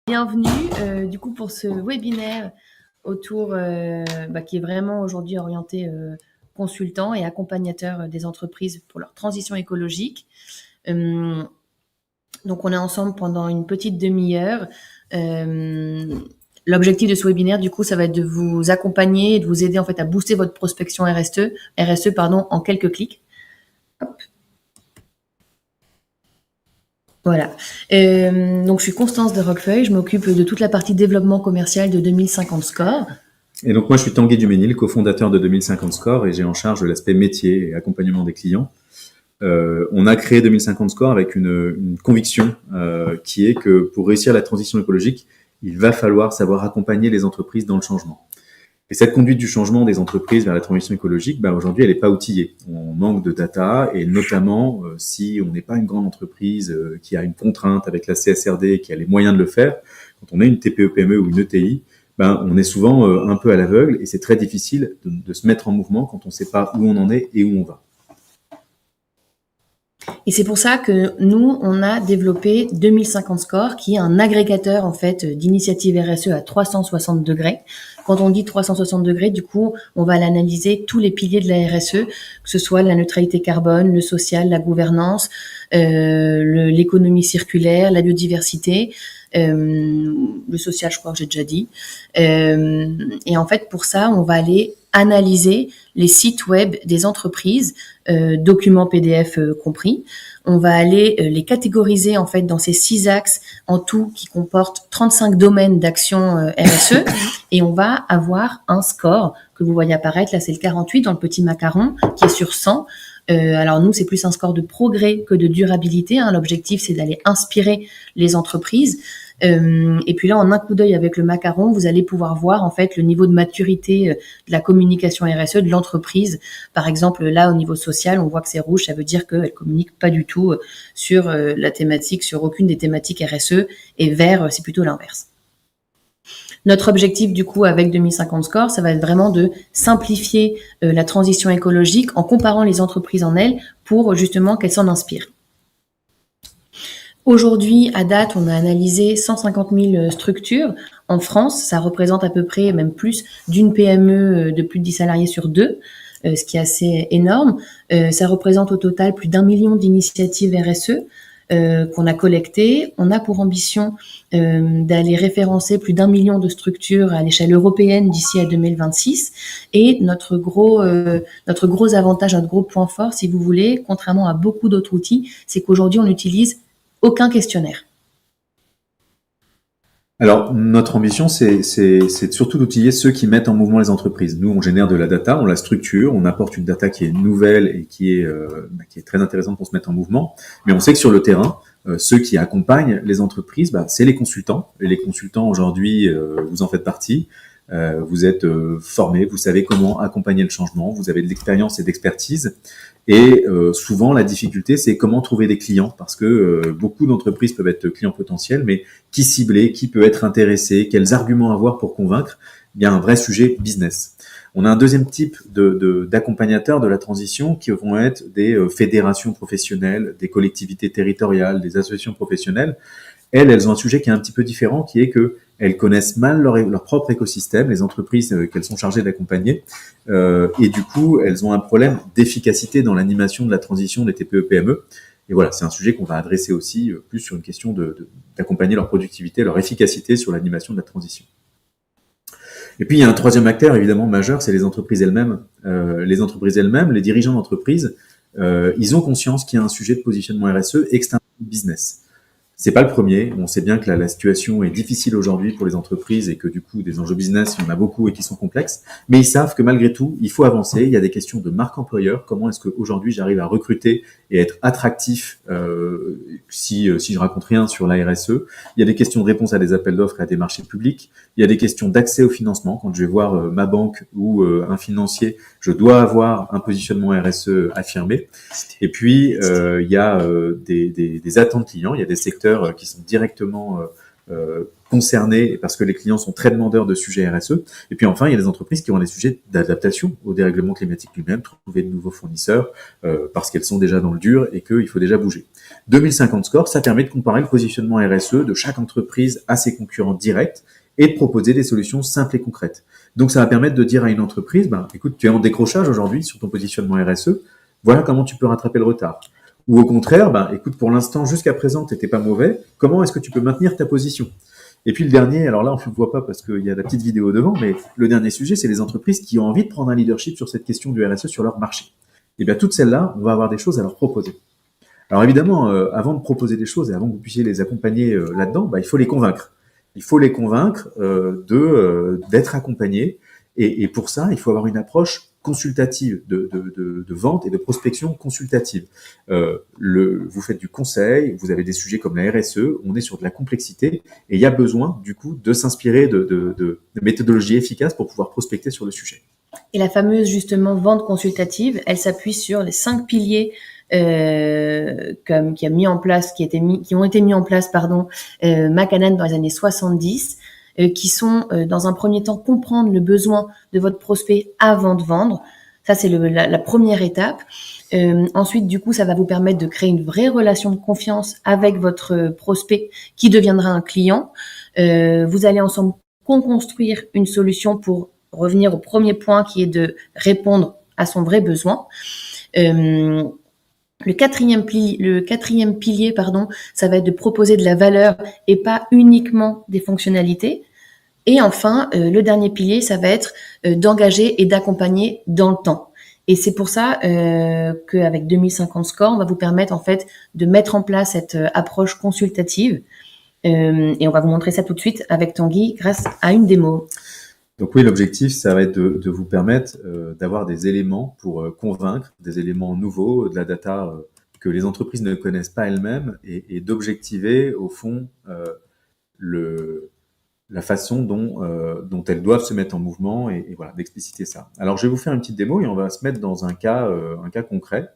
Bienvenue du coup pour ce webinaire autour qui est vraiment aujourd'hui orienté consultant et accompagnateur des entreprises pour leur transition écologique. Donc on est ensemble pendant une petite demi-heure. L'objectif de ce webinaire, du coup, ça va être de vous accompagner et de vous aider en fait à booster votre prospection RSE en quelques clics. Hop. Voilà. Donc, je suis Constance de Roquefeuille. Je m'occupe de toute la partie développement commercial de 2050 Score. Et donc, moi, je suis Tanguy Duménil, cofondateur de 2050 Score, et j'ai en charge de l'aspect métier et accompagnement des clients. On a créé 2050 Score avec une conviction qui est que pour réussir la transition écologique, il va falloir savoir accompagner les entreprises dans le changement. Et cette conduite du changement des entreprises vers la transition écologique, aujourd'hui, elle n'est pas outillée. On manque de data, et notamment si on n'est pas une grande entreprise qui a une contrainte avec la CSRD et qui a les moyens de le faire, quand on est une TPE-PME ou une ETI, on est souvent un peu à l'aveugle et c'est très difficile de se mettre en mouvement quand on ne sait pas où on en est et où on va. Et c'est pour ça que nous, on a développé 2050 Score, qui est un agrégateur en fait d'initiatives RSE à 360 degrés. Quand on dit 360 degrés, du coup, on va l'analyser tous les piliers de la RSE, que ce soit la neutralité carbone, le social, la gouvernance, l'économie circulaire, la biodiversité, le social, je crois que j'ai déjà dit. Et en fait, pour ça, on va aller analyser les sites web des entreprises, documents PDF compris. On va aller les catégoriser en fait dans ces 6 axes en tout qui comportent 35 domaines d'action RSE et on va avoir un score que vous voyez apparaître, là c'est le 48 dans le petit macaron qui est sur 100. Alors nous, c'est plus un score de progrès que de durabilité. L'objectif, c'est d'aller inspirer les entreprises. Et puis là, en un coup d'œil avec le macaron, vous allez pouvoir voir en fait le niveau de maturité de la communication RSE de l'entreprise. Par exemple, là, au niveau social, on voit que c'est rouge, ça veut dire qu'elle communique pas du tout sur la thématique, sur aucune des thématiques RSE, et vert, c'est plutôt l'inverse. Notre objectif, du coup, avec 2050 Score, ça va être vraiment de simplifier la transition écologique en comparant les entreprises en elles pour justement qu'elles s'en inspirent. Aujourd'hui, à date, on a analysé 150 000 structures. En France, ça représente à peu près, même plus, d'une PME de plus de 10 salariés sur 2, ce qui est assez énorme. Ça représente au total plus d'1 million d'initiatives RSE qu'on a collectées. On a pour ambition d'aller référencer plus d'1 million de structures à l'échelle européenne d'ici à 2026. Et notre gros avantage, notre gros point fort, si vous voulez, contrairement à beaucoup d'autres outils, c'est qu'aujourd'hui, on utilise aucun questionnaire. Alors, notre ambition, c'est surtout d'outiller ceux qui mettent en mouvement les entreprises. Nous, on génère de la data, on la structure, on apporte une data qui est nouvelle et qui est très intéressante pour se mettre en mouvement. Mais on sait que sur le terrain, ceux qui accompagnent les entreprises, c'est les consultants. Et les consultants, aujourd'hui, vous en faites partie. Vous êtes formés, vous savez comment accompagner le changement, vous avez de l'expérience et d'expertise. Et souvent, la difficulté, c'est comment trouver des clients, parce que beaucoup d'entreprises peuvent être clients potentiels, mais qui cibler, qui peut être intéressé, quels arguments avoir pour convaincre, il y a un vrai sujet business. On a un deuxième type d'accompagnateurs de la transition qui vont être des fédérations professionnelles, des collectivités territoriales, des associations professionnelles. Elles ont un sujet qui est un petit peu différent, qui est que elles connaissent mal leur propre écosystème, les entreprises qu'elles sont chargées d'accompagner, et du coup, elles ont un problème d'efficacité dans l'animation de la transition des TPE-PME. Et voilà, c'est un sujet qu'on va adresser aussi plus sur une question d'accompagner leur productivité, leur efficacité sur l'animation de la transition. Et puis, il y a un troisième acteur, évidemment, majeur, c'est les entreprises elles-mêmes. Les dirigeants d'entreprises, ils ont conscience qu'il y a un sujet de positionnement RSE externe business. C'est pas le premier. On sait bien que la situation est difficile aujourd'hui pour les entreprises et que du coup, des enjeux business, il y en a beaucoup et qui sont complexes. Mais ils savent que malgré tout, il faut avancer. Il y a des questions de marque employeur. Comment est-ce qu'aujourd'hui, j'arrive à recruter et être attractif si je raconte rien sur la RSE. Il y a des questions de réponse à des appels d'offres et à des marchés publics. Il y a des questions d'accès au financement. Quand je vais voir ma banque ou un financier, je dois avoir un positionnement RSE affirmé. Et puis, il y a des attentes clients. Il y a des secteurs qui sont directement concernées parce que les clients sont très demandeurs de sujets RSE. Et puis enfin, il y a des entreprises qui ont des sujets d'adaptation au dérèglement climatique lui-même, trouver de nouveaux fournisseurs parce qu'elles sont déjà dans le dur et qu'il faut déjà bouger. 2050 Score, ça permet de comparer le positionnement RSE de chaque entreprise à ses concurrents directs et de proposer des solutions simples et concrètes. Donc ça va permettre de dire à une entreprise, écoute, tu es en décrochage aujourd'hui sur ton positionnement RSE, voilà comment tu peux rattraper le retard. Ou au contraire, écoute, pour l'instant, jusqu'à présent, tu n'étais pas mauvais, comment est-ce que tu peux maintenir ta position? Et puis le dernier, alors là, on ne le voit pas parce qu'il y a la petite vidéo devant, mais le dernier sujet, c'est les entreprises qui ont envie de prendre un leadership sur cette question du RSE sur leur marché. Et bien toutes celles-là, on va avoir des choses à leur proposer. Alors évidemment, avant de proposer des choses et avant que vous puissiez les accompagner là-dedans, il faut les convaincre. Il faut les convaincre d'être accompagnés. Et pour ça, il faut avoir une approche consultative de vente et de prospection consultative. Vous faites du conseil, vous avez des sujets comme la RSE, on est sur de la complexité et il y a besoin du coup de s'inspirer de méthodologies efficaces pour pouvoir prospecter sur le sujet. Et la fameuse justement vente consultative, elle s'appuie sur les 5 piliers qui ont été mis en place, Machannan dans les années 70. Qui sont, dans un premier temps, comprendre le besoin de votre prospect avant de vendre. Ça, c'est la première étape. Ensuite, du coup, ça va vous permettre de créer une vraie relation de confiance avec votre prospect qui deviendra un client. Vous allez ensemble construire une solution pour revenir au premier point qui est de répondre à son vrai besoin. Le quatrième pilier, ça va être de proposer de la valeur et pas uniquement des fonctionnalités. Et enfin, le dernier pilier, ça va être d'engager et d'accompagner dans le temps. Et c'est pour ça qu'avec 2050 Score, on va vous permettre en fait de mettre en place cette approche consultative. Et on va vous montrer ça tout de suite avec Tanguy grâce à une démo. Donc oui, l'objectif, ça va être de vous permettre d'avoir des éléments pour convaincre, des éléments nouveaux, de la data que les entreprises ne connaissent pas elles-mêmes et d'objectiver au fond la façon dont elles doivent se mettre en mouvement et voilà, d'expliciter ça. Alors je vais vous faire une petite démo et on va se mettre dans un cas concret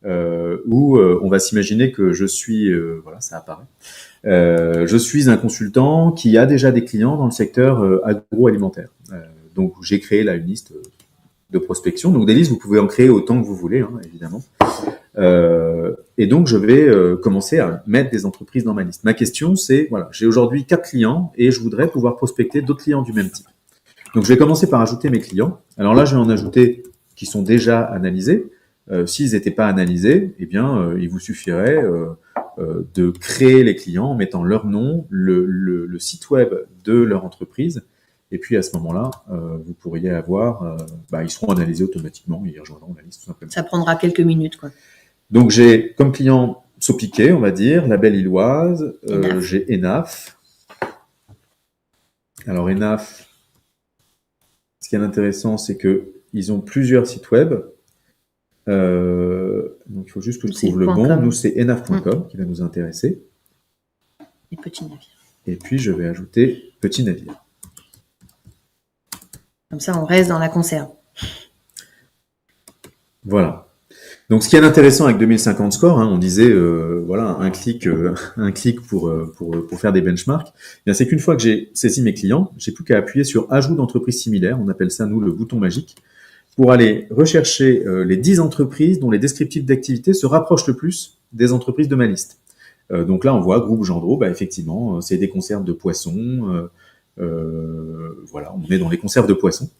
où on va s'imaginer que je suis, voilà, ça apparaît. Je suis un consultant qui a déjà des clients dans le secteur agroalimentaire. Donc j'ai créé là une liste de prospection. Donc des listes, vous pouvez en créer autant que vous voulez, évidemment. Et donc je vais commencer à mettre des entreprises dans ma liste. Ma question c'est, voilà, j'ai aujourd'hui 4 clients et je voudrais pouvoir prospecter d'autres clients du même type. Donc je vais commencer par ajouter mes clients. Alors là, je vais en ajouter qui sont déjà analysés. S'ils n'étaient pas analysés, eh bien, il vous suffirait de créer les clients en mettant leur nom, le site web de leur entreprise, et puis à ce moment-là, vous pourriez avoir, ils seront analysés automatiquement, ils rejoindront la liste tout simplement. Ça prendra quelques minutes, quoi. Donc j'ai comme client Sopiquet, on va dire, la Belle Illoise, j'ai Enaf. Alors Enaf, ce qui est intéressant, c'est que ils ont plusieurs sites web. Donc il faut juste que je trouve le bon. Nous, c'est enaf.com qui va nous intéresser. Et Petit Navire. Et puis je vais ajouter Petit Navire. Comme ça, on reste dans la conserve. Voilà. Donc ce qui est intéressant avec 2050 Score, on disait voilà un clic pour faire des benchmarks. Bien, c'est qu'une fois que j'ai saisi mes clients, j'ai plus qu'à appuyer sur ajout d'entreprises similaires. On appelle ça nous le bouton magique, pour aller rechercher les 10 entreprises dont les descriptifs d'activité se rapprochent le plus des entreprises de ma liste. Donc là, on voit groupe Gendreau, effectivement, c'est des conserves de poissons. Voilà, on est dans les conserves de poissons.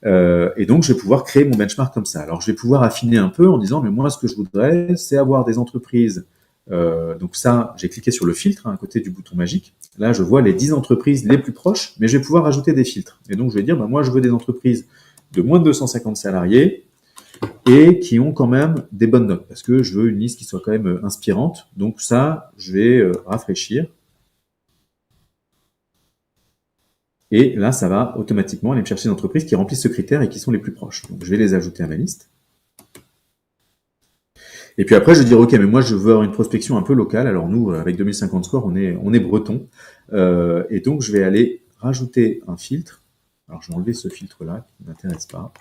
Et donc, je vais pouvoir créer mon benchmark comme ça. Alors, je vais pouvoir affiner un peu en disant, mais moi, ce que je voudrais, c'est avoir des entreprises. Donc ça, j'ai cliqué sur le filtre à côté du bouton magique. Là, je vois les 10 entreprises les plus proches, mais je vais pouvoir ajouter des filtres. Et donc, je vais dire, moi, je veux des entreprises de moins de 250 salariés et qui ont quand même des bonnes notes, parce que je veux une liste qui soit quand même inspirante. Donc ça, je vais rafraîchir. Et là, ça va automatiquement aller me chercher des entreprises qui remplissent ce critère et qui sont les plus proches. Donc je vais les ajouter à ma liste. Et puis après, je vais dire, ok, mais moi, je veux avoir une prospection un peu locale. Alors nous, avec 2050 Score, on est breton. Et donc, je vais aller rajouter un filtre. Alors, je vais enlever ce filtre-là qui ne m'intéresse pas.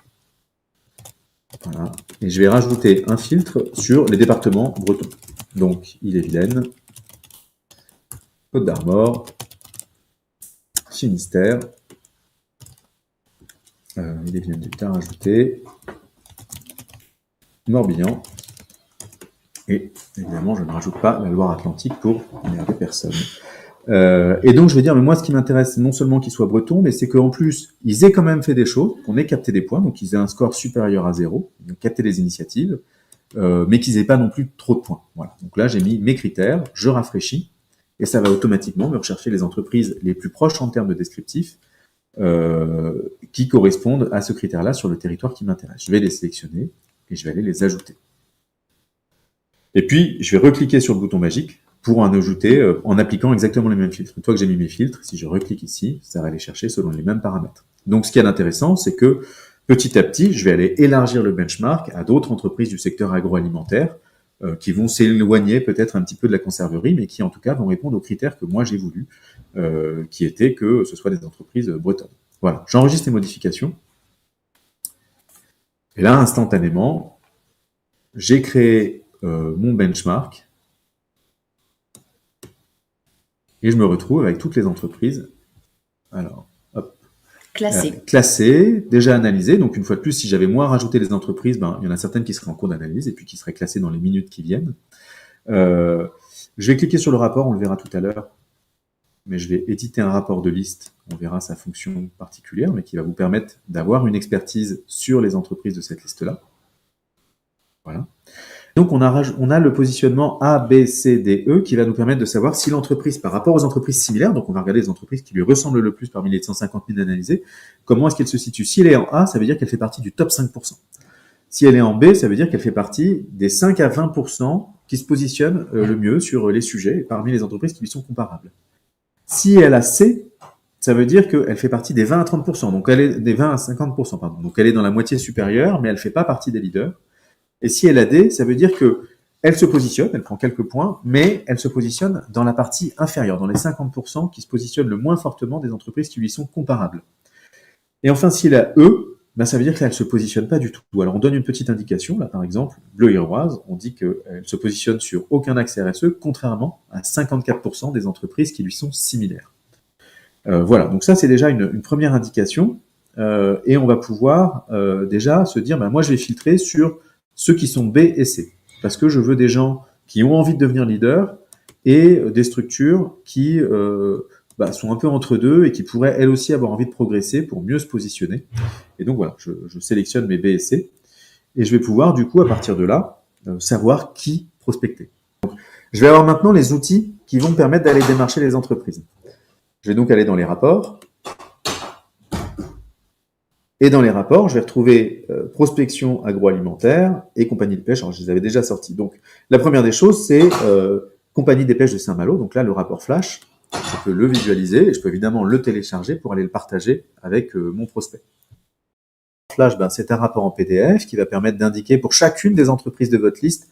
Voilà. Et je vais rajouter un filtre sur les départements bretons. Donc, Ille-et-Vilaine, Côte d'Armor Finistère. Il est venu du tard ajouté. Morbihan. Et évidemment, je ne rajoute pas la Loire-Atlantique pour emmerder personne. Et donc, je veux dire, mais moi, ce qui m'intéresse, c'est non seulement qu'ils soient bretons, mais c'est qu'en plus, ils aient quand même fait des choses, qu'on ait capté des points, donc ils aient un score supérieur à 0, ils ont capté des initiatives, mais qu'ils n'aient pas non plus trop de points. Voilà. Donc là, j'ai mis mes critères, je rafraîchis, et ça va automatiquement me rechercher les entreprises les plus proches en termes de descriptifs, qui correspondent à ce critère-là sur le territoire qui m'intéresse. Je vais les sélectionner et je vais aller les ajouter. Et puis, je vais recliquer sur le bouton magique pour en ajouter en appliquant exactement les mêmes filtres. Une fois que j'ai mis mes filtres, si je reclique ici, ça va les chercher selon les mêmes paramètres. Donc, ce qui est intéressant, c'est que petit à petit, je vais aller élargir le benchmark à d'autres entreprises du secteur agroalimentaire qui vont s'éloigner peut-être un petit peu de la conserverie, mais qui en tout cas vont répondre aux critères que moi j'ai voulu, qui étaient que ce soit des entreprises bretonnes. Voilà, j'enregistre les modifications. Et là, instantanément, j'ai créé mon benchmark et je me retrouve avec toutes les entreprises. Alors, hop. Classées, déjà analysées. Donc, une fois de plus, si j'avais moi rajouté les entreprises, ben, il y en a certaines qui seraient en cours d'analyse et puis qui seraient classées dans les minutes qui viennent. Je vais cliquer sur le rapport, on le verra tout à l'heure. Mais je vais éditer un rapport de liste. On verra sa fonction particulière, mais qui va vous permettre d'avoir une expertise sur les entreprises de cette liste-là. Voilà. Donc, on a le positionnement A, B, C, D, E qui va nous permettre de savoir si l'entreprise, par rapport aux entreprises similaires, donc on va regarder les entreprises qui lui ressemblent le plus parmi les 150 000 analysées, comment est-ce qu'elle se situe. Si elle est en A, ça veut dire qu'elle fait partie du top 5%. Si elle est en B, ça veut dire qu'elle fait partie des 5 à 20% qui se positionnent le mieux sur les sujets parmi les entreprises qui lui sont comparables. Si elle a C, ça veut dire qu'elle fait partie des 20 à 30%, donc elle est des 20 à 50%, pardon. Donc elle est dans la moitié supérieure, mais elle fait pas partie des leaders. Et si elle a D, ça veut dire que elle se positionne, elle prend quelques points, mais elle se positionne dans la partie inférieure, dans les 50% qui se positionnent le moins fortement des entreprises qui lui sont comparables. Et enfin, si elle a E, ben ça veut dire qu'elle ne se positionne pas du tout. Alors on donne une petite indication, là par exemple, Bleu Iroise, on dit qu'elle se positionne sur aucun axe RSE, contrairement à 54% des entreprises qui lui sont similaires. Voilà, donc ça c'est déjà une première indication, et on va pouvoir déjà se dire, ben moi je vais filtrer sur ceux qui sont B et C, parce que je veux des gens qui ont envie de devenir leaders et des structures qui sont un peu entre deux et qui pourraient elles aussi avoir envie de progresser pour mieux se positionner. Et donc voilà, je sélectionne mes B et C et je vais pouvoir du coup à partir de là savoir qui prospecter. Donc, je vais avoir maintenant les outils qui vont me permettre d'aller démarcher les entreprises. Je vais donc aller dans les rapports. Et dans les rapports, je vais retrouver prospection agroalimentaire et compagnie de pêche. Alors, je les avais déjà sortis. Donc, la première des choses, c'est compagnie des pêches de Saint-Malo. Donc là, le rapport flash, je peux le visualiser et je peux évidemment le télécharger pour aller le partager avec mon prospect. Flash, c'est un rapport en PDF qui va permettre d'indiquer pour chacune des entreprises de votre liste,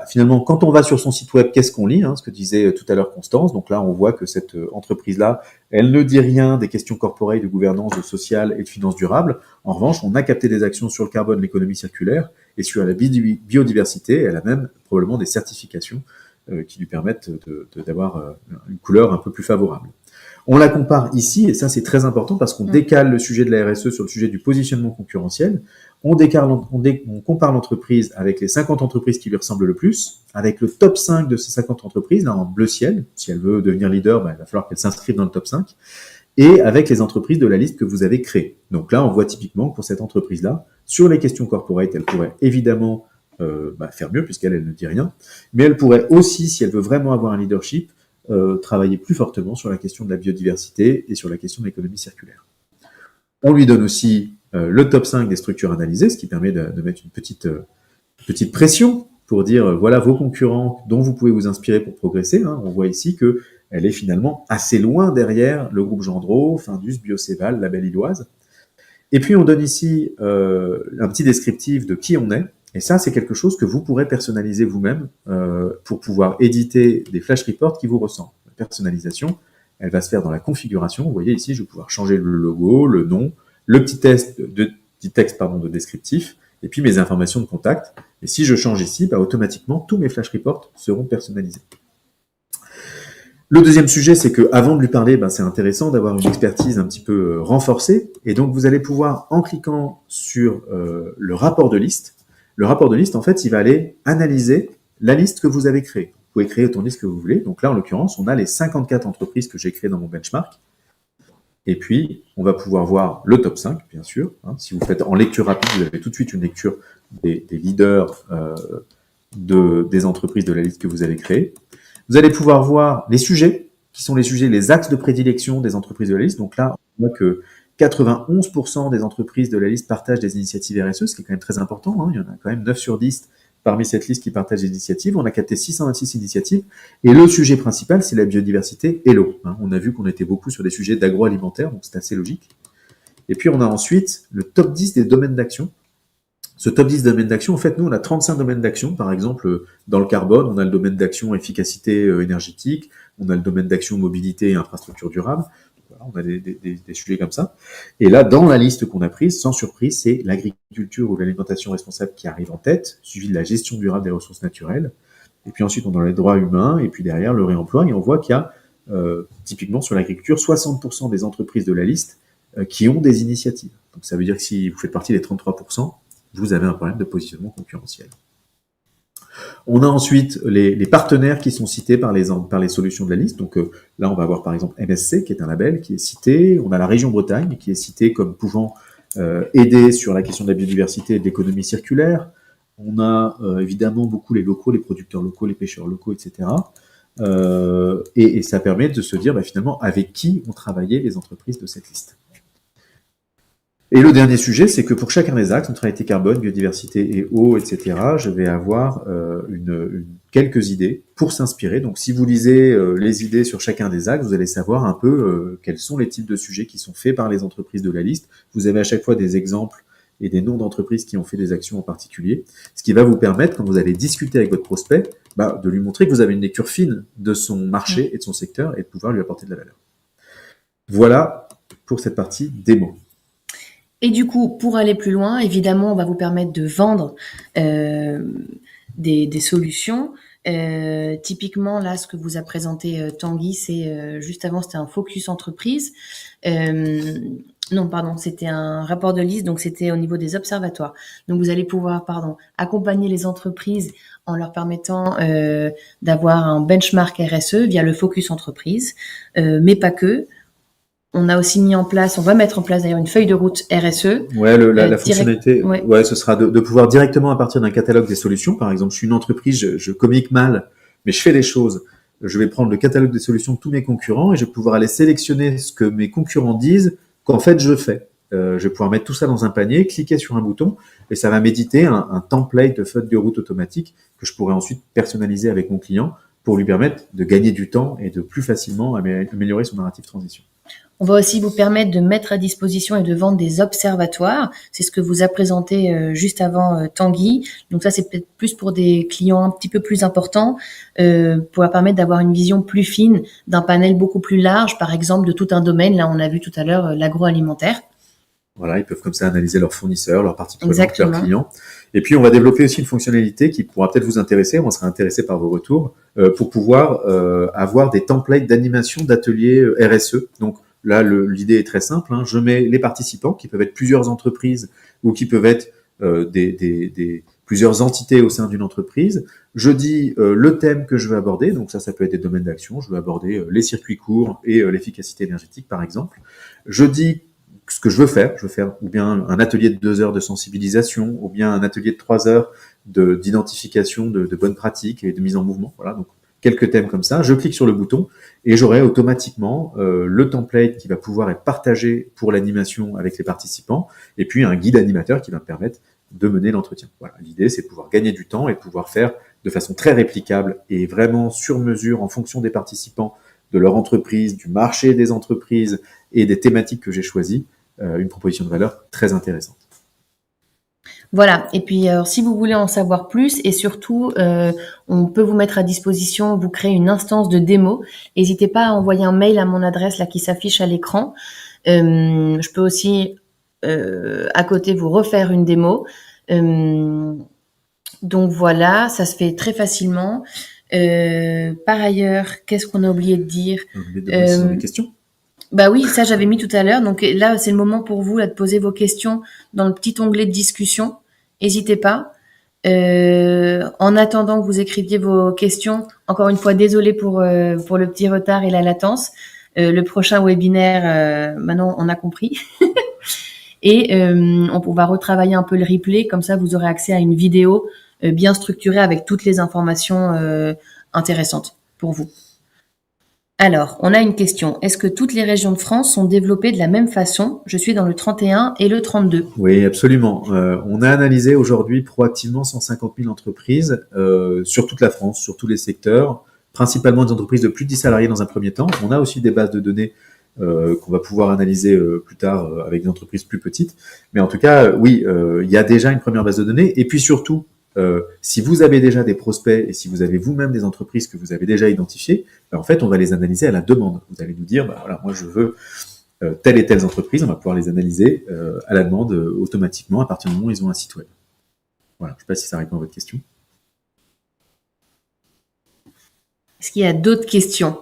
finalement, quand on va sur son site web, qu'est-ce qu'on lit, ce que disait tout à l'heure Constance. Donc là, on voit que cette entreprise-là, elle ne dit rien des questions corporate, de gouvernance, de social et de finances durables. En revanche, on a capté des actions sur le carbone, l'économie circulaire et sur la biodiversité. Elle a même probablement des certifications qui lui permettent d'avoir une couleur un peu plus favorable. On la compare ici, et ça c'est très important parce qu'on décale le sujet de la RSE sur le sujet du positionnement concurrentiel. On compare l'entreprise avec les 50 entreprises qui lui ressemblent le plus, avec le top 5 de ces 50 entreprises, là en bleu ciel. Si elle veut devenir leader, il va falloir qu'elle s'inscrive dans le top 5. Et avec les entreprises de la liste que vous avez créée. Donc là, on voit typiquement que pour cette entreprise-là, sur les questions corporate, elle pourrait évidemment faire mieux puisqu'elle ne dit rien. Mais elle pourrait aussi, si elle veut vraiment avoir un leadership, travailler plus fortement sur la question de la biodiversité et sur la question de l'économie circulaire. On lui donne aussi le top 5 des structures analysées, ce qui permet de mettre une petite pression pour dire voilà vos concurrents dont vous pouvez vous inspirer pour progresser. On voit ici qu'elle est finalement assez loin derrière le groupe Gendreau, Findus, Biocéval, Label Illoise. Et puis on donne ici un petit descriptif de qui on est. Et ça, c'est quelque chose que vous pourrez personnaliser vous-même pour pouvoir éditer des flash reports qui vous ressemblent. La personnalisation, elle va se faire dans la configuration. Vous voyez ici, je vais pouvoir changer le logo, le nom, le petit texte de descriptif, et puis mes informations de contact. Et si je change ici, automatiquement, tous mes flash reports seront personnalisés. Le deuxième sujet, c'est que avant de lui parler, c'est intéressant d'avoir une expertise un petit peu renforcée. Et donc, vous allez pouvoir, en cliquant sur le rapport de liste, en fait, il va aller analyser la liste que vous avez créée. Vous pouvez créer autant de listes que vous voulez. Donc là, en l'occurrence, on a les 54 entreprises que j'ai créées dans mon benchmark. Et puis, on va pouvoir voir le top 5, bien sûr. Si vous faites en lecture rapide, vous avez tout de suite une lecture des leaders des entreprises de la liste que vous avez créée. Vous allez pouvoir voir les sujets, qui sont les sujets, les axes de prédilection des entreprises de la liste. Donc là, on voit que 91% des entreprises de la liste partagent des initiatives RSE, ce qui est quand même très important. Il y en a quand même 9 sur 10 parmi cette liste qui partagent des initiatives. On a capté 626 initiatives. Et le sujet principal, c'est la biodiversité et l'eau. On a vu qu'on était beaucoup sur des sujets d'agroalimentaire, donc c'est assez logique. Et puis, on a ensuite le top 10 des domaines d'action. Ce top 10 domaines d'action, en fait, nous, on a 35 domaines d'action. Par exemple, dans le carbone, on a le domaine d'action efficacité énergétique, on a le domaine d'action mobilité et infrastructure durable. Voilà, on a des sujets comme ça. Et là, dans la liste qu'on a prise, sans surprise, c'est l'agriculture ou l'alimentation responsable qui arrive en tête, suivi de la gestion durable des ressources naturelles. Et puis ensuite, on a les droits humains, et puis derrière, le réemploi. Et on voit qu'il y a, typiquement sur l'agriculture, 60% des entreprises de la liste qui ont des initiatives. Donc ça veut dire que si vous faites partie des 33%, vous avez un problème de positionnement concurrentiel. On a ensuite les partenaires qui sont cités par les solutions de la liste. Donc là, on va avoir par exemple MSC, qui est un label qui est cité. On a la région Bretagne, qui est citée comme pouvant aider sur la question de la biodiversité et de l'économie circulaire. On a évidemment beaucoup les locaux, les producteurs locaux, les pêcheurs locaux, etc. Et ça permet de se dire finalement avec qui ont travaillé les entreprises de cette liste. Et le dernier sujet, c'est que pour chacun des axes, neutralité carbone, biodiversité et eau, etc., je vais avoir quelques idées pour s'inspirer. Donc, si vous lisez les idées sur chacun des axes, vous allez savoir un peu quels sont les types de sujets qui sont faits par les entreprises de la liste. Vous avez à chaque fois des exemples et des noms d'entreprises qui ont fait des actions en particulier, ce qui va vous permettre, quand vous allez discuter avec votre prospect, de lui montrer que vous avez une lecture fine de son marché et de son secteur et de pouvoir lui apporter de la valeur. Voilà pour cette partie démo. Et du coup, pour aller plus loin, évidemment, on va vous permettre de vendre des solutions. Typiquement, là, ce que vous a présenté Tanguy, c'est juste avant, c'était un focus entreprise. Non, pardon, c'était un rapport de liste, donc c'était au niveau des observatoires. Donc, vous allez pouvoir, accompagner les entreprises en leur permettant d'avoir un benchmark RSE via le focus entreprise, mais pas que. On a aussi on va mettre en place d'ailleurs une feuille de route RSE. Ouais, la fonctionnalité, ce sera de pouvoir directement à partir d'un catalogue des solutions. Par exemple, je suis une entreprise, je communique mal, mais je fais des choses. Je vais prendre le catalogue des solutions de tous mes concurrents et je vais pouvoir aller sélectionner ce que mes concurrents disent qu'en fait je fais. Je vais pouvoir mettre tout ça dans un panier, cliquer sur un bouton et ça va m'éditer un template de feuille de route automatique que je pourrais ensuite personnaliser avec mon client pour lui permettre de gagner du temps et de plus facilement améliorer son narratif transition. On va aussi vous permettre de mettre à disposition et de vendre des observatoires. C'est ce que vous a présenté juste avant Tanguy. Donc ça, c'est peut-être plus pour des clients un petit peu plus importants, pour leur permettre d'avoir une vision plus fine d'un panel beaucoup plus large, par exemple, de tout un domaine. Là, on a vu tout à l'heure l'agroalimentaire. Voilà, ils peuvent comme ça analyser leurs fournisseurs, leurs parties prenantes, leurs clients. Et puis, on va développer aussi une fonctionnalité qui pourra peut-être vous intéresser. On sera intéressé par vos retours pour pouvoir avoir des templates d'animation d'ateliers RSE. Donc, là, l'idée est très simple. Je mets les participants, qui peuvent être plusieurs entreprises ou qui peuvent être plusieurs entités au sein d'une entreprise. Je dis le thème que je veux aborder. Donc ça peut être des domaines d'action. Je veux aborder les circuits courts et l'efficacité énergétique, par exemple. Je dis ce que je veux faire. Je veux faire ou bien un atelier de 2 heures de sensibilisation, ou bien un atelier de 3 heures d'identification de bonnes pratiques et de mise en mouvement. Voilà, donc quelques thèmes comme ça, je clique sur le bouton et j'aurai automatiquement le template qui va pouvoir être partagé pour l'animation avec les participants et puis un guide animateur qui va me permettre de mener l'entretien. Voilà, l'idée c'est de pouvoir gagner du temps et de pouvoir faire de façon très réplicable et vraiment sur mesure en fonction des participants, de leur entreprise, du marché des entreprises et des thématiques que j'ai choisies, une proposition de valeur très intéressante. Voilà. Et puis, si vous voulez en savoir plus et surtout, on peut vous mettre à disposition, vous créer une instance de démo. N'hésitez pas à envoyer un mail à mon adresse là qui s'affiche à l'écran. Je peux aussi, à côté, vous refaire une démo. Donc voilà, ça se fait très facilement. Par ailleurs, qu'est-ce qu'on a oublié de dire? On a oublié de demander si vous avez des questions. Bah oui, ça j'avais mis tout à l'heure. Donc là, c'est le moment pour vous là, de poser vos questions dans le petit onglet de discussion. N'hésitez pas. En attendant que vous écriviez vos questions, encore une fois, désolé pour le petit retard et la latence. Le prochain webinaire, maintenant on a compris. Et on va retravailler un peu le replay, comme ça vous aurez accès à une vidéo bien structurée avec toutes les informations intéressantes pour vous. Alors, on a une question. Est-ce que toutes les régions de France sont développées de la même façon? Je suis dans le 31 et le 32. Oui, absolument. On a analysé aujourd'hui proactivement 150 000 entreprises sur toute la France, sur tous les secteurs, principalement des entreprises de plus de 10 salariés dans un premier temps. On a aussi des bases de données qu'on va pouvoir analyser plus tard avec des entreprises plus petites. Mais en tout cas, oui, il y a déjà une première base de données. Et puis surtout, si vous avez déjà des prospects et si vous avez vous-même des entreprises que vous avez déjà identifiées, ben en fait, on va les analyser à la demande. Vous allez nous dire, ben voilà, moi je veux telle et telle entreprise, on va pouvoir les analyser à la demande automatiquement à partir du moment où ils ont un site web. Voilà, je ne sais pas si ça répond à votre question. Est-ce qu'il y a d'autres questions?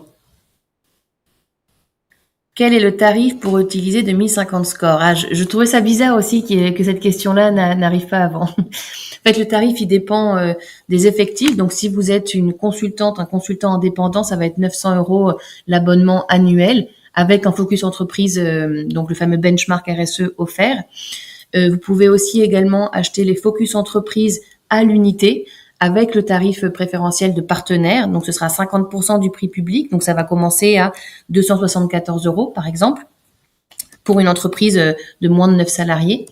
Quel est le tarif pour utiliser 2050 Score? Je trouvais ça bizarre aussi que cette question-là n'arrive pas avant. En fait, le tarif, il dépend des effectifs. Donc, si vous êtes une consultante, un consultant indépendant, ça va être 900 € l'abonnement annuel avec un focus entreprise, donc le fameux benchmark RSE offert. Vous pouvez aussi également acheter les focus entreprise à l'unité avec le tarif préférentiel de partenaire. Donc, ce sera 50% du prix public. Donc, ça va commencer à 274 € par exemple pour une entreprise de moins de 9 salariés.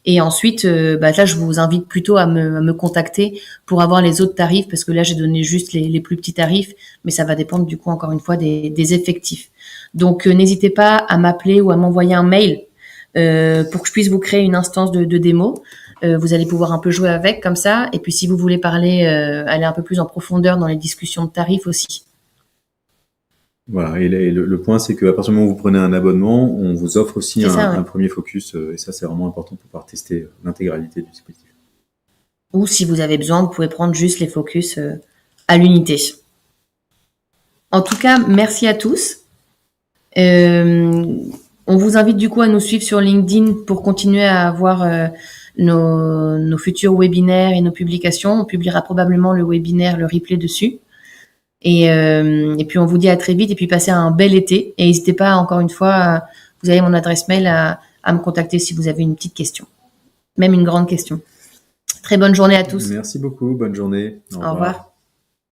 Et ensuite, là, je vous invite plutôt à me contacter pour avoir les autres tarifs, parce que là, j'ai donné juste les plus petits tarifs, mais ça va dépendre du coup, encore une fois, des effectifs. Donc, n'hésitez pas à m'appeler ou à m'envoyer un mail pour que je puisse vous créer une instance de démo. Vous allez pouvoir un peu jouer avec comme ça. Et puis, si vous voulez parler, aller un peu plus en profondeur dans les discussions de tarifs aussi. Voilà, et le point, c'est qu'à partir du moment où vous prenez un abonnement, on vous offre aussi un premier focus, et ça, c'est vraiment important pour pouvoir tester l'intégralité du dispositif. Ou si vous avez besoin, vous pouvez prendre juste les focus à l'unité. En tout cas, merci à tous. On vous invite du coup à nous suivre sur LinkedIn pour continuer à avoir nos futurs webinaires et nos publications. On publiera probablement le webinaire, le replay dessus. Et puis on vous dit à très vite et puis passez un bel été. Et n'hésitez pas, encore une fois, vous avez mon adresse mail à me contacter si vous avez une petite question, même une grande question. Très bonne journée à tous. Merci beaucoup, bonne journée. Au revoir.